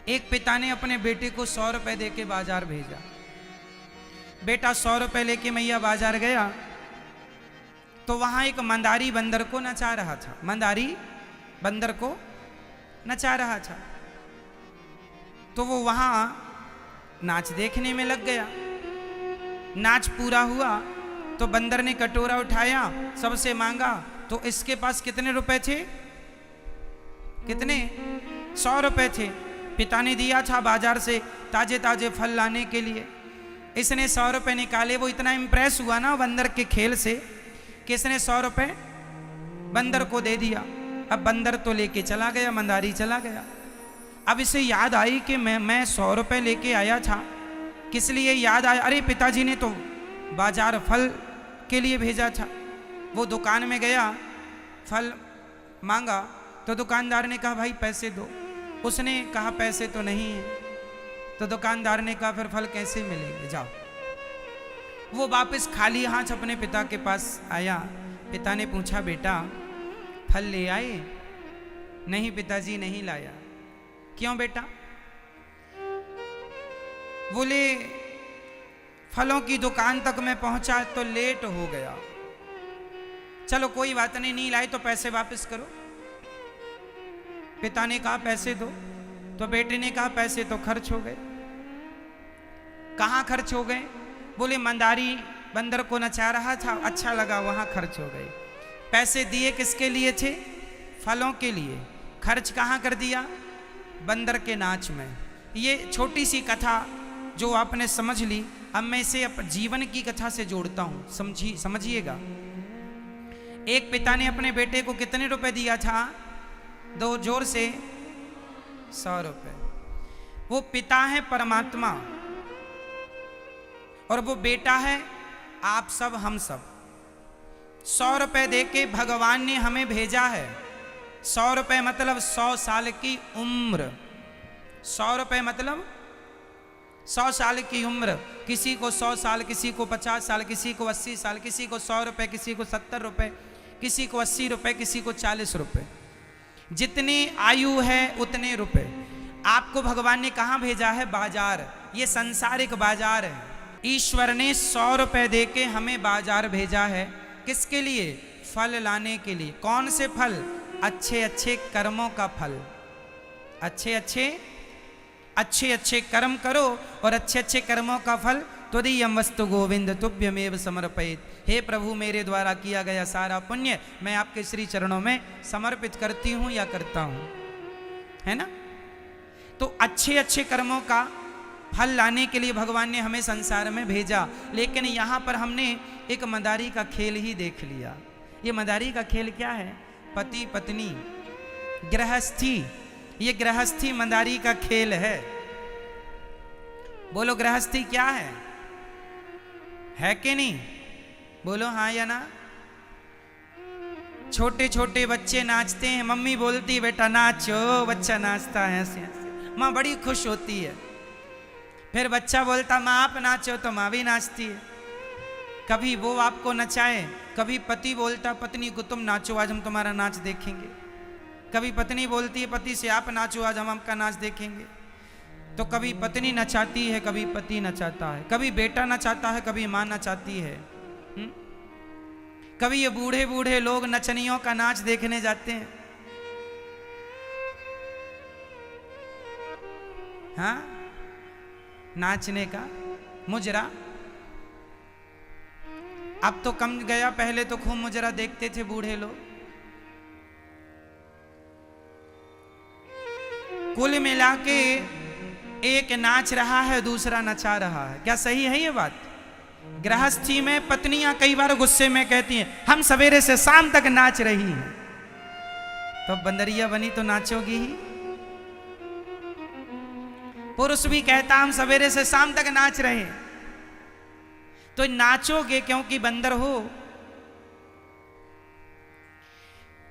एक पिता ने अपने बेटे को 100 रुपए दे के बाजार भेजा। बेटा 100 रुपए लेके मैया बाजार गया तो वहां एक मंदारी बंदर को नचा रहा था। मंदारी बंदर को नचा रहा था तो वो वहां नाच देखने में लग गया। नाच पूरा हुआ तो बंदर ने कटोरा उठाया, सबसे मांगा तो इसके पास कितने रुपए थे? कितने? 100 रुपए थे। पिता ने दिया था बाजार से ताजे ताजे फल लाने के लिए। इसने 100 रुपए निकाले। वो इतना इंप्रेस हुआ ना बंदर के खेल से कि इसने 100 रुपए बंदर को दे दिया। अब बंदर तो लेके चला गया, मंदारी चला गया। अब इसे याद आई कि मैं 100 रुपए लेके आया था। किस लिए याद आया? अरे पिताजी ने तो बाजार फल के लिए भेजा था। वो दुकान में गया, फल मांगा तो दुकानदार ने कहा भाई पैसे दो। उसने कहा पैसे तो नहीं है। तो दुकानदार ने कहा फिर फल कैसे मिलेंगे, जाओ। वो वापस खाली हाथ अपने पिता के पास आया। पिता ने पूछा बेटा फल ले आए? नहीं पिताजी नहीं लाया। क्यों बेटा? बोले फलों की दुकान तक मैं पहुंचा तो लेट हो गया। चलो कोई बात नहीं, नहीं लाए तो पैसे वापस करो। पिता ने कहा पैसे दो तो बेटे ने कहा पैसे तो खर्च हो गए। कहां खर्च हो गए? बोले मंदारी बंदर को नचा रहा था, अच्छा लगा, वहां खर्च हो गए। पैसे दिए किसके लिए थे? फलों के लिए। खर्च कहां कर दिया? बंदर के नाच में। ये छोटी सी कथा जो आपने समझ ली, अब मैं इसे जीवन की कथा से जोड़ता हूं, समझिएगा। एक पिता ने अपने बेटे को कितने रुपए दिया था? दो जोर से 100 रुपए। वो पिता है परमात्मा और वो बेटा है आप सब, हम सब। 100 रुपए देके भगवान ने हमें भेजा है। 100 रुपए मतलब 100 साल की उम्र। 100 रुपए मतलब 100 साल की उम्र। किसी को 100 साल, किसी को 50 साल, किसी को 80 साल, किसी को 100 रुपए, किसी को 70 रुपए, किसी को 80 रुपए, किसी को 40 रुपए। जितनी आयु है उतने रुपए। आपको भगवान ने कहां भेजा है? बाजार। ये संसारिक बाजार है। ईश्वर ने 100 रुपए देके हमें बाजार भेजा है। किसके लिए? फल लाने के लिए। कौन से फल? अच्छे अच्छे कर्मों का फल। अच्छे अच्छे कर्म करो और अच्छे अच्छे कर्मों का फल त्वदीयं वस्तु गोविंद तुभ्यमेव समर्पयेत्। हे प्रभु, मेरे द्वारा किया गया सारा पुण्य मैं आपके श्री चरणों में समर्पित करती हूं या करता हूं, है ना? तो अच्छे अच्छे कर्मों का फल लाने के लिए भगवान ने हमें संसार में भेजा। लेकिन यहां पर हमने एक मदारी का खेल ही देख लिया। ये मदारी का खेल क्या है? पति पत्नी, गृहस्थी। ये गृहस्थी मदारी का खेल है। बोलो गृहस्थी क्या है कि नहीं? बोलो हाँ या ना। छोटे छोटे बच्चे नाचते हैं, मम्मी बोलती बेटा नाचो, बच्चा नाचता है, हंसी हंसी, माँ बड़ी खुश होती है। फिर बच्चा बोलता माँ आप नाचो तो माँ भी नाचती है। कभी वो आपको नचाए, कभी पति बोलता पत्नी को तुम नाचो आज हम तुम्हारा नाच देखेंगे। कभी पत्नी बोलती है पति से आप नाचो आज हम आपका नाच देखेंगे। तो कभी पत्नी नचाती है, कभी पति नचाता है, कभी बेटा नचाता है, कभी माँ नचाती है। कभी ये बूढ़े बूढ़े लोग नचनियों का नाच देखने जाते हैं। हाँ, नाचने का मुजरा अब तो कम गया, पहले तो खूब मुजरा देखते थे बूढ़े लोग। कुल मिला के एक नाच रहा है, दूसरा नचा रहा है। क्या सही है ये बात? गृहस्थी में पत्नियां कई बार गुस्से में कहती हैं हम सवेरे से शाम तक नाच रही हैं। तो बंदरिया बनी तो नाचोगी ही। पुरुष भी कहता हम सवेरे से शाम तक नाच रहे हैं। तो नाचोगे क्योंकि बंदर हो।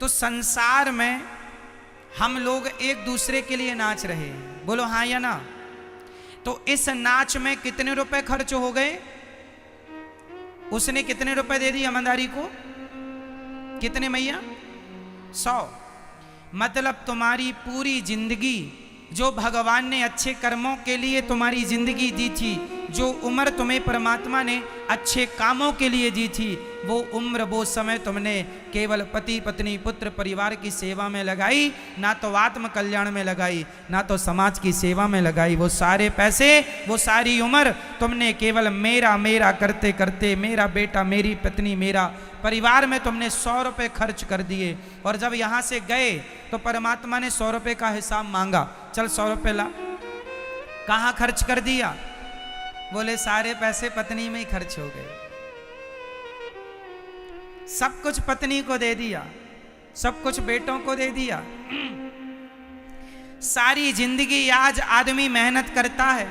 तो संसार में हम लोग एक दूसरे के लिए नाच रहे हैं। बोलो हाँ या ना। तो इस नाच में कितने रुपए खर्च हो गए? उसने कितने रुपए दे दिए मंदारी को? कितने मैया? 100। मतलब तुम्हारी पूरी जिंदगी जो भगवान ने अच्छे कर्मों के लिए तुम्हारी जिंदगी दी थी, जो उम्र तुम्हें परमात्मा ने अच्छे कामों के लिए दी थी, वो उम्र वो समय तुमने केवल पति पत्नी पुत्र परिवार की सेवा में लगाई, ना तो आत्म कल्याण में लगाई, ना तो समाज की सेवा में लगाई। वो सारे पैसे, वो सारी उम्र तुमने केवल मेरा मेरा करते करते, मेरा बेटा मेरी पत्नी मेरा परिवार में तुमने 100 रुपये खर्च कर दिए। और जब यहाँ से गए तो परमात्मा ने 100 रुपये का हिसाब मांगा, चल 100 रुपये ला, कहाँ खर्च कर दिया? बोले सारे पैसे पत्नी में ही खर्च हो गए, सब कुछ पत्नी को दे दिया, सब कुछ बेटों को दे दिया। सारी जिंदगी आज आदमी मेहनत करता है,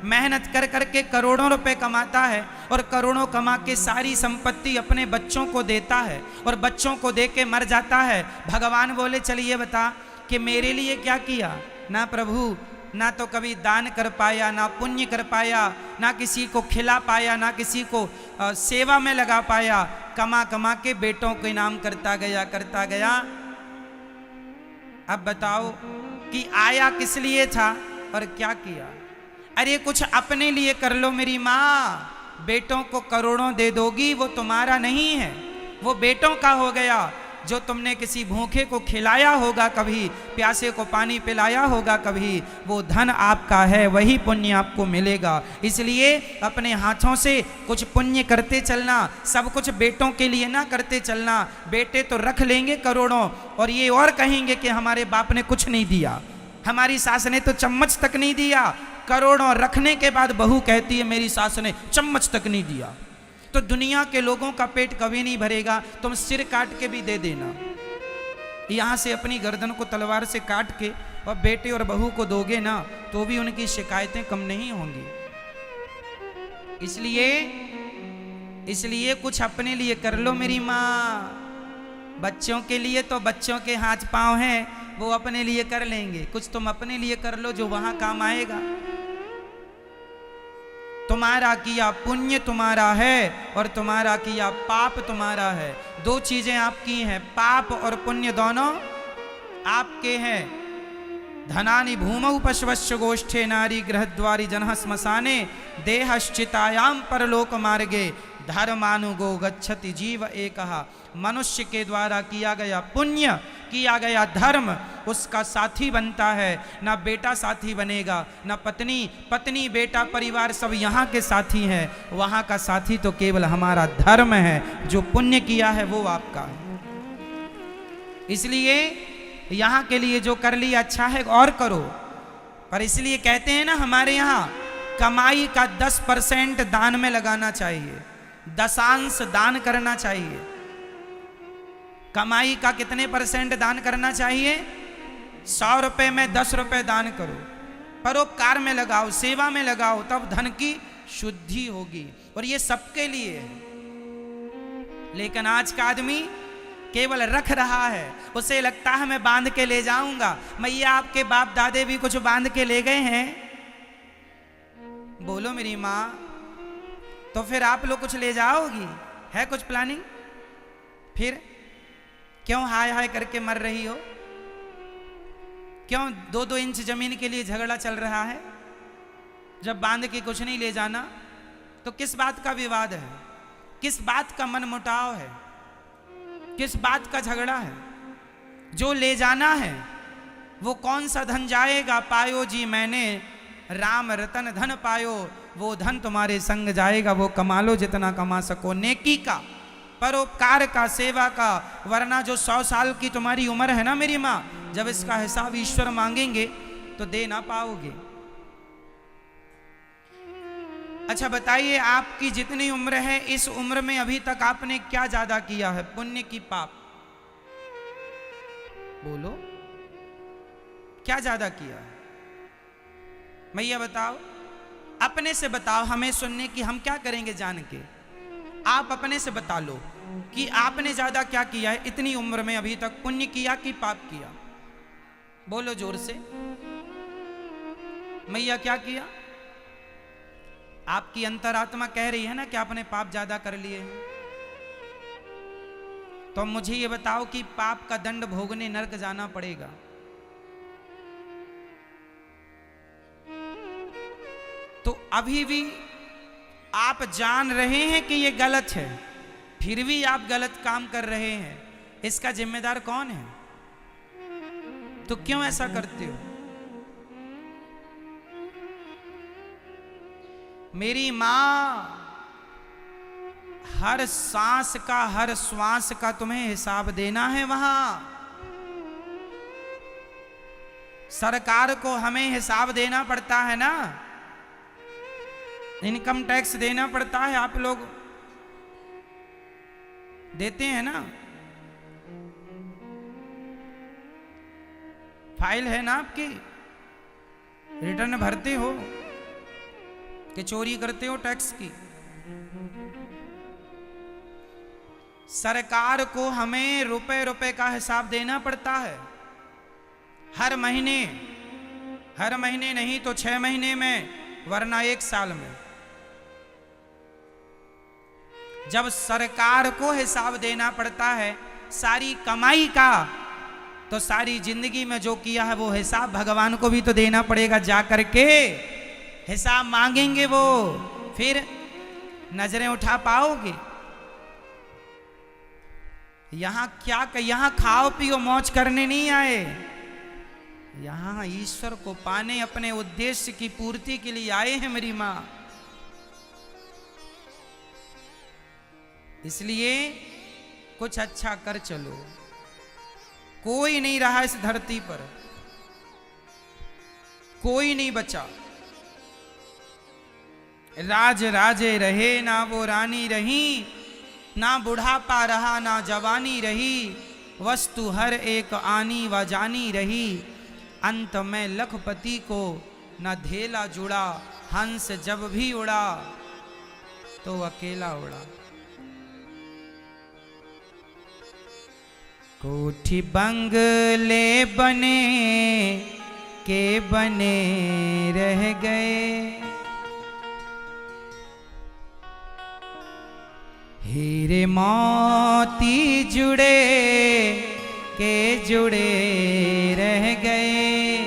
मेहनत कर करके करोड़ों रुपए कमाता है, और करोड़ों कमा के सारी संपत्ति अपने बच्चों को देता है, और बच्चों को दे के मर जाता है। भगवान बोले चलिए बता कि मेरे लिए क्या किया? ना प्रभु, ना तो कभी दान कर पाया, ना पुण्य कर पाया, ना किसी को खिला पाया, ना किसी को सेवा में लगा पाया। कमा कमा के बेटों को इनाम करता गया, करता गया। अब बताओ कि आया किस लिए था और क्या किया? अरे कुछ अपने लिए कर लो मेरी माँ। बेटों को करोड़ों दे दोगी, वो तुम्हारा नहीं है, वो बेटों का हो गया। जो तुमने किसी भूखे को खिलाया होगा, कभी प्यासे को पानी पिलाया होगा कभी, वो धन आपका है, वही पुण्य आपको मिलेगा। इसलिए अपने हाथों से कुछ पुण्य करते चलना, सब कुछ बेटों के लिए ना करते चलना। बेटे तो रख लेंगे करोड़ों, और ये और कहेंगे कि हमारे बाप ने कुछ नहीं दिया, हमारी सास ने तो चम्मच तक नहीं दिया। करोड़ों रखने के बाद बहू कहती है मेरी सास ने चम्मच तक नहीं दिया। तो दुनिया के लोगों का पेट कभी नहीं भरेगा, तुम सिर काट के भी दे देना, यहां से अपनी गर्दन को तलवार से काट के और बेटे और बहू को दोगे ना, तो भी उनकी शिकायतें कम नहीं होंगी। इसलिए कुछ अपने लिए कर लो मेरी माँ। बच्चों के लिए तो बच्चों के हाथ पांव हैं, वो अपने लिए कर लेंगे। कुछ तुम अपने लिए कर लो जो वहां काम आएगा। तुम्हारा किया पुण्य तुम्हारा है, और तुम्हारा किया पाप तुम्हारा है। दो चीजें आपकी हैं, पाप और पुण्य दोनों आपके हैं। धनानि भूमौ पशवश्च गोष्ठे नारी गृहद्वारि जनः श्मशाने देहश्चितायाम परलोक मार्गे धर्मानुगो गच्छति जीव एकः। मनुष्य के द्वारा किया गया पुण्य, किया गया धर्म उसका साथी बनता है। ना बेटा साथी बनेगा, ना पत्नी, पत्नी बेटा परिवार सब यहाँ के साथी हैं। वहाँ का साथी तो केवल हमारा धर्म है, जो पुण्य किया है वो आपका है। इसलिए यहाँ के लिए जो कर लिया अच्छा है और करो। पर इसलिए कहते हैं ना हमारे यहाँ कमाई का 10% दान में लगाना चाहिए, दशांश दान करना चाहिए। कमाई का कितने % दान करना चाहिए? 100 रुपए में 10 रुपए दान करो, परोपकार में लगाओ, सेवा में लगाओ, तब धन की शुद्धि होगी। और ये सबके लिए है। लेकिन आज का आदमी केवल रख रहा है, उसे लगता है मैं बांध के ले जाऊंगा। मैया आपके बाप दादे भी कुछ बांध के ले गए हैं? बोलो मेरी माँ, तो फिर आप लोग कुछ ले जाओगी? है कुछ प्लानिंग? फिर क्यों हाय हाय करके मर रही हो? क्यों 2-2 इंच जमीन के लिए झगड़ा चल रहा है? जब बांध के कुछ नहीं ले जाना तो किस बात का विवाद है? किस बात का मनमुटाव है? किस बात का झगड़ा है? जो ले जाना है वो कौन सा धन जाएगा? पायो जी मैंने राम रतन धन पायो, वो धन तुम्हारे संग जाएगा। वो कमा लो जितना कमा सको, नेकी का, परोपकार का, सेवा का। वरना जो 100 साल की तुम्हारी उम्र है ना मेरी माँ, जब इसका हिसाब ईश्वर मांगेंगे तो दे ना पाओगे। अच्छा बताइए, आपकी जितनी उम्र है, इस उम्र में अभी तक आपने क्या ज्यादा किया है, पुण्य की पाप? बोलो, क्या ज्यादा किया है? मैया बताओ, अपने से बताओ, हमें सुनने की, हम क्या करेंगे जान के। आप अपने से बता लो कि आपने ज्यादा क्या किया है इतनी उम्र में अभी तक, पुण्य किया कि पाप किया? बोलो जोर से। मैया क्या किया? आपकी अंतरात्मा कह रही है ना कि आपने पाप ज्यादा कर लिए हैं। तो मुझे ये बताओ कि पाप का दंड भोगने नरक जाना पड़ेगा। अभी भी आप जान रहे हैं कि ये गलत है, फिर भी आप गलत काम कर रहे हैं, इसका जिम्मेदार कौन है? तो क्यों ऐसा करते हो? मेरी मां हर सांस का, हर श्वास का तुम्हें हिसाब देना है। वहां सरकार को हमें हिसाब देना पड़ता है ना, इनकम टैक्स देना पड़ता है। आप लोग देते हैं ना, फाइल है ना आपकी, रिटर्न भरते हो कि चोरी करते हो टैक्स की? सरकार को हमें रुपए रुपए का हिसाब देना पड़ता है हर महीने नहीं तो 6 महीने में, वरना 1 साल में। जब सरकार को हिसाब देना पड़ता है सारी कमाई का, तो सारी जिंदगी में जो किया है वो हिसाब भगवान को भी तो देना पड़ेगा। जा करके हिसाब मांगेंगे वो, फिर नजरें उठा पाओगे? यहां खाओ पियो मौज करने नहीं आए, यहां ईश्वर को पाने, अपने उद्देश्य की पूर्ति के लिए आए हैं मेरी मां। इसलिए कुछ अच्छा कर चलो। कोई नहीं रहा इस धरती पर, कोई नहीं बचा। राज राजे रहे ना वो रानी रही, ना बुढ़ापा रहा ना जवानी रही, वस्तु हर एक आनी व जानी रही। अंत में लखपति को न धेला जुड़ा, हंस जब भी उड़ा तो अकेला उड़ा। कोठी बंगले बने के बने रह गए, हीरे मोती जुड़े के जुड़े रह गए।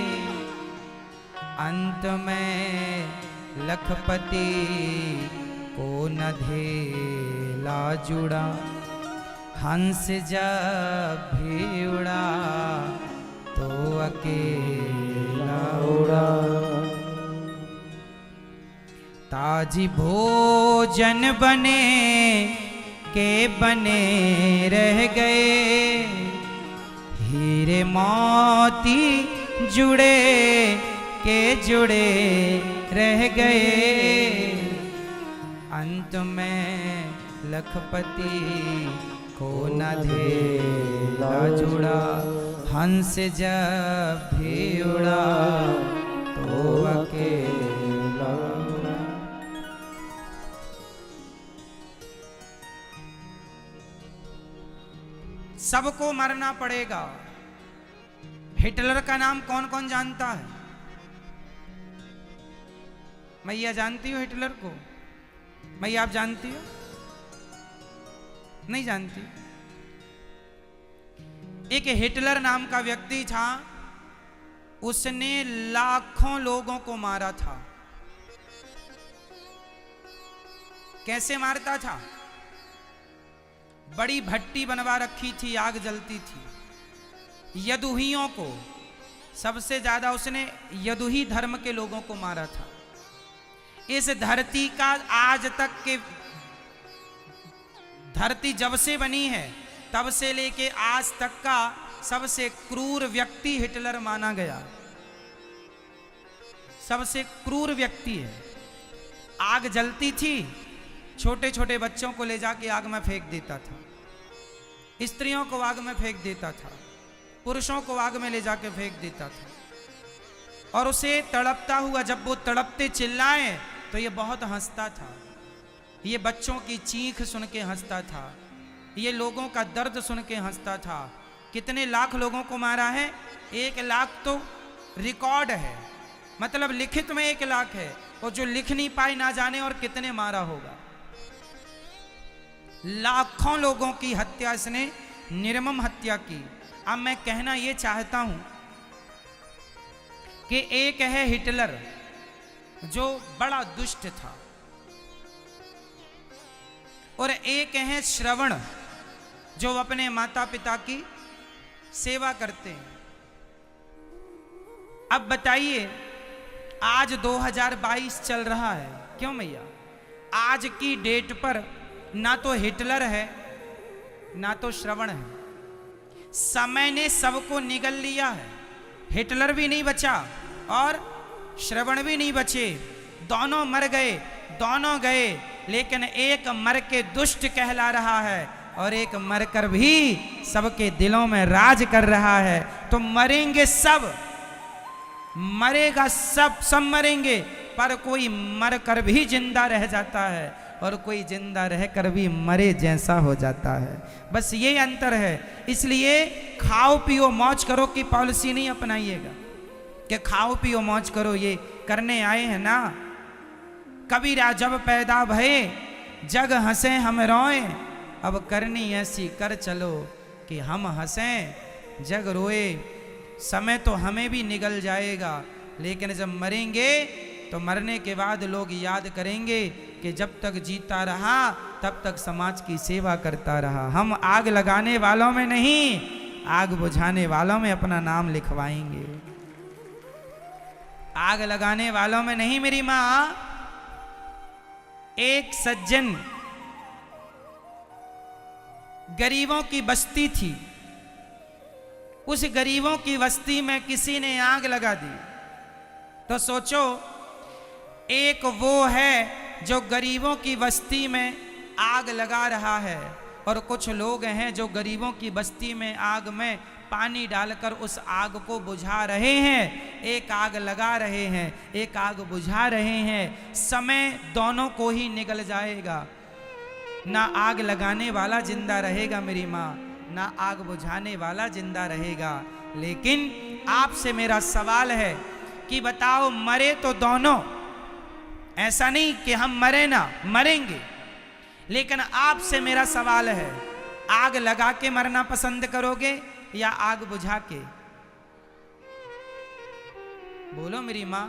अंत में लखपति को न धेला जुड़ा, हंस जब भी उड़ा तो अकेला उड़ा। ताजी भोजन बने के बने रह गए, हीरे मोती जुड़े के जुड़े रह गए। अंत में लखपति को न धेला जुड़ा, हंस जब भी उड़ा तो अकेला उड़ा। सबको मरना पड़ेगा। हिटलर का नाम कौन कौन जानता है? मैया जानती हो हिटलर को? मैया आप जानती हो? नहीं जानती? एक हिटलर नाम का व्यक्ति था, उसने लाखों लोगों को मारा था। कैसे मारता था? बड़ी भट्टी बनवा रखी थी, आग जलती थी। यदुहियों को, सबसे ज्यादा उसने यदुही धर्म के लोगों को मारा था। इस धरती का आज तक के, धरती जब से बनी है तब से लेके आज तक का सबसे क्रूर व्यक्ति हिटलर माना गया। सबसे क्रूर व्यक्ति है। आग जलती थी, छोटे छोटे बच्चों को ले जाके आग में फेंक देता था, स्त्रियों को आग में फेंक देता था, पुरुषों को आग में ले जाके फेंक देता था। और उसे तड़पता हुआ, जब वो तड़पते चिल्लाए तो ये बहुत हंसता था। ये बच्चों की चीख सुन के हंसता था, ये लोगों का दर्द सुन के हंसता था। कितने लाख लोगों को मारा है? 1 लाख तो रिकॉर्ड है, मतलब लिखित में 1 लाख है, और जो लिख नहीं पाए ना जाने और कितने मारा होगा। लाखों लोगों की हत्या इसने, निर्मम हत्या की। अब मैं कहना यह चाहता हूं कि एक है हिटलर जो बड़ा दुष्ट था, और एक है श्रवण जो अपने माता पिता की सेवा करते हैं। अब बताइए, आज 2022 चल रहा है, क्यों मैया? आज की डेट पर ना तो हिटलर है ना तो श्रवण है। समय ने सबको निगल लिया है। हिटलर भी नहीं बचा और श्रवण भी नहीं बचे, दोनों मर गए, दोनों गए, लेकिन एक मर के दुष्ट कहला रहा है और एक मरकर भी सबके दिलों में राज कर रहा है। तो मरेंगे सब, मरेगा सब, सब मरेंगे, पर कोई मर कर भी जिंदा रह जाता है और कोई जिंदा रहकर भी मरे जैसा हो जाता है। बस ये अंतर है। इसलिए खाओ पियो मौज करो की पॉलिसी नहीं अपनाइएगा कि खाओ पियो मौज करो, ये करने आए हैं ना। कबीरा जब पैदा भये जग हंसे हम रोए, अब करनी ऐसी कर चलो कि हम हंसें जग रोए। समय तो हमें भी निगल जाएगा, लेकिन जब मरेंगे तो मरने के बाद लोग याद करेंगे कि जब तक जीता रहा तब तक समाज की सेवा करता रहा। हम आग लगाने वालों में नहीं, आग बुझाने वालों में अपना नाम लिखवाएंगे। आग लगाने वालों में नहीं। मेरी माँ, एक सज्जन, गरीबों की बस्ती थी, उस गरीबों की बस्ती में किसी ने आग लगा दी। तो सोचो, एक वो है जो गरीबों की बस्ती में आग लगा रहा है, और कुछ लोग हैं जो गरीबों की बस्ती में आग में पानी डालकर उस आग को बुझा रहे हैं। एक आग लगा रहे हैं, एक आग बुझा रहे हैं। समय दोनों को ही निकल जाएगा। ना आग लगाने वाला जिंदा रहेगा मेरी माँ, ना आग बुझाने वाला जिंदा रहेगा। लेकिन आपसे मेरा सवाल है कि बताओ, मरे तो दोनों, ऐसा नहीं कि हम मरे ना, मरेंगे, लेकिन आपसे मेरा सवाल है, आग लगा के मरना पसंद करोगे या आग बुझा के? बोलो मेरी माँ,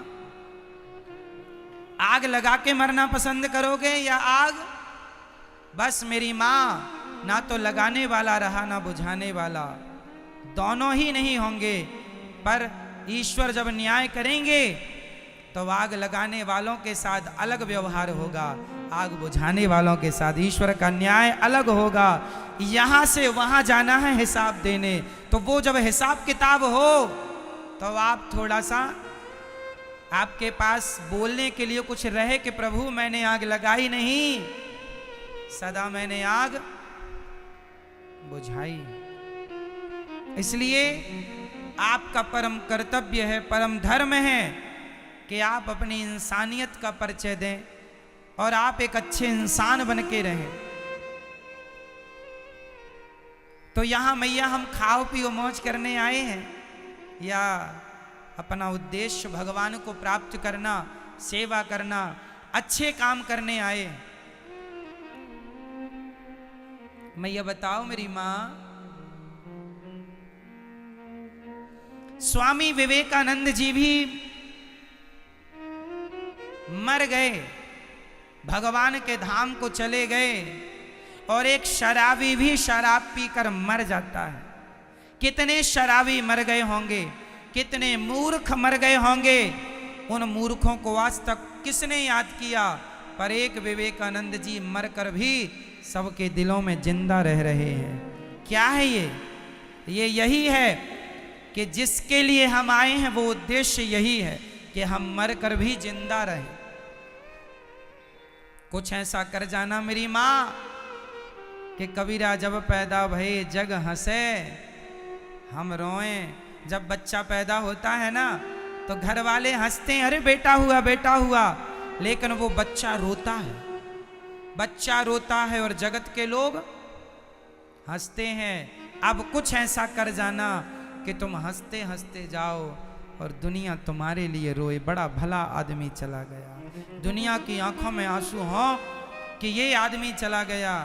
आग लगा के मरना पसंद करोगे या आग? बस मेरी माँ, ना तो लगाने वाला रहा ना बुझाने वाला, दोनों ही नहीं होंगे। पर ईश्वर जब न्याय करेंगे तो आग लगाने वालों के साथ अलग व्यवहार होगा, आग बुझाने वालों के साथ ईश्वर का न्याय अलग होगा। यहां से वहां जाना है हिसाब देने, तो वो जब हिसाब किताब हो तो आप थोड़ा सा, आपके पास बोलने के लिए कुछ रहे कि प्रभु मैंने आग लगाई नहीं, सदा मैंने आग बुझाई। इसलिए आपका परम कर्तव्य है, परम धर्म है कि आप अपनी इंसानियत का परिचय दें और आप एक अच्छे इंसान बन के रहें। तो यहां मैया हम खाओ पियो मौज करने आए हैं या अपना उद्देश्य भगवान को प्राप्त करना, सेवा करना, अच्छे काम करने आए? मैया बताओ मेरी मां। स्वामी विवेकानंद जी भी मर गए, भगवान के धाम को चले गए, और एक शराबी भी शराब पीकर मर जाता है। कितने शराबी मर गए होंगे, कितने मूर्ख मर गए होंगे। उन मूर्खों को आज तक किसने याद किया? पर एक विवेकानंद जी मरकर भी सबके दिलों में जिंदा रह रहे हैं। क्या है ये यही है कि जिसके लिए हम आए हैं वो उद्देश्य यही है कि हम मरकर भी जिंदा रहें। कुछ ऐसा कर जाना मेरी माँ कि कबीरा जब पैदा भये जग हंसे हम रोएं। जब बच्चा पैदा होता है ना तो घर वाले हंसते हैं, अरे बेटा हुआ बेटा हुआ, लेकिन वो बच्चा रोता है, बच्चा रोता है और जगत के लोग हंसते हैं। अब कुछ ऐसा कर जाना कि तुम हंसते हंसते जाओ और दुनिया तुम्हारे लिए रोए, बड़ा भला आदमी चला गया। दुनिया की आंखों में आंसू हो कि ये आदमी चला गया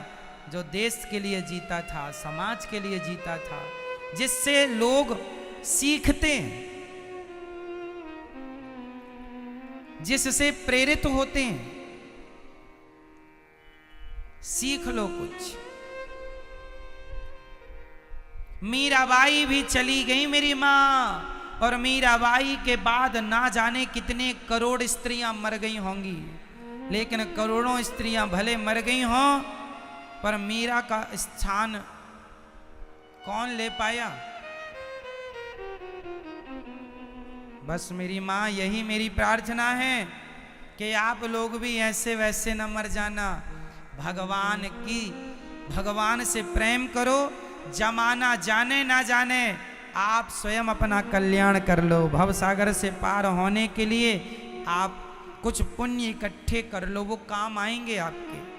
जो देश के लिए जीता था, समाज के लिए जीता था, जिससे लोग सीखते हैं। जिससे प्रेरित होते हैं। सीख लो कुछ। मीराबाई भी चली गई मेरी मां, और मीराबाई के बाद ना जाने कितने करोड़ स्त्रियां मर गई होंगी, लेकिन करोड़ों स्त्रियां भले मर गई हों, पर मीरा का स्थान कौन ले पाया? बस मेरी मां, यही मेरी प्रार्थना है कि आप लोग भी ऐसे वैसे न मर जाना। भगवान से प्रेम करो, जमाना जाने ना जाने, आप स्वयं अपना कल्याण कर लो। भव सागर से पार होने के लिए आप कुछ पुण्य इकट्ठे कर लो, वो काम आएंगे आपके।